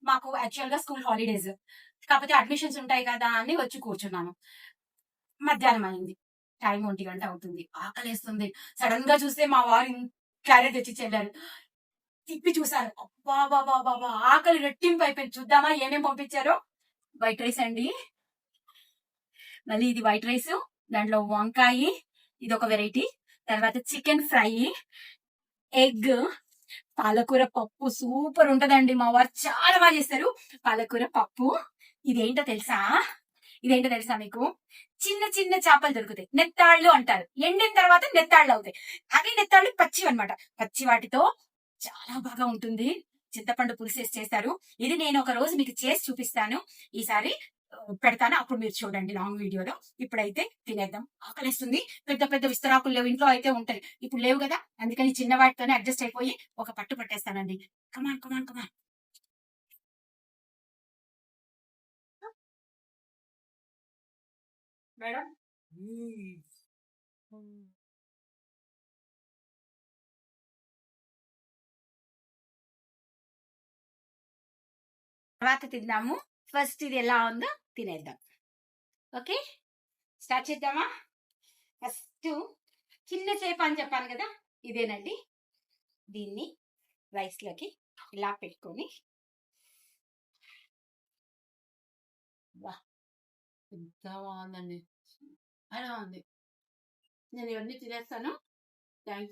మాకు యాక్చువల్ గా school holidays, కాకపోతే అడ్మిషన్స్ ఉంటాయి కదా అని వచ్చి కూర్చున్నాను. మధ్యాహ్నం అయింది. టైం 1 గంట అవుతుంది. ఆకలేస్తుంది. సడన్ గా చూస్తే మా వారు క్యారేజ్ తెచ్చి చెల్లారు. తిప్పి చూసాను. అబ్బబ్బబ్బబ్బా! ఆకలి రెట్టింపు అయిపోయింది. చూద్దామా ఏమేమి పంపించారో. వైట్ రైస్ అండి. మళ్ళీ ఇది వైట్ రైస్, దాంట్లో వంకాయి, ఇదొక వెరైటీ. తర్వాత చికెన్ ఫ్రై, ఎగ్, పాలకూర పప్పు సూపర్ ఉంటదండి. మా వారు చాలా బాగా చేస్తారు పాలకూర పప్పు. ఇదేంటో తెలుసా? ఇదేంటో తెలుసా మీకు? చిన్న చిన్న చేపలు దొరుకుతాయి. నెత్తాళ్ళు అంటారు. ఎండిన తర్వాత నెత్తాళ్ళు అవుతాయి. అవి నెత్తాళ్ళు పచ్చివి అనమాట. పచ్చి వాటితో చాలా బాగా ఉంటుంది. చింతపండు పులుసేసి చేస్తారు. ఇది నేను ఒక రోజు మీకు చేసి చూపిస్తాను. ఈసారి పెడతాను. అప్పుడు మీరు చూడండి లాంగ్ వీడియోలో. ఇప్పుడైతే తినేద్దాం. ఆకలిస్తుంది. పెద్ద పెద్ద విస్తరాకులు లేవు. ఇంట్లో అయితే ఉంటాయి. ఇప్పుడు లేవు కదా, అందుకని చిన్న వాటితోనే అడ్జస్ట్ అయిపోయి ఒక పట్టు పట్టేస్తానండి. కమాన్ కమాన్ కమాన్. మేడం తర్వాత తిందాము. ఫస్ట్ ఇది ఎలా ఉందో తినేద్దాం. ఓకే, స్టార్ట్ చేద్దామా? ఫస్ట్ చిన్న చేప అని చెప్పాను కదా, ఇదేనండి. దీన్ని రైస్ లోకి ఇలా పెట్టుకొని, వా ఎంత బాగుందండి. అలా ఉంది. నేను ఇవన్నీ తినేస్తాను. Thank you.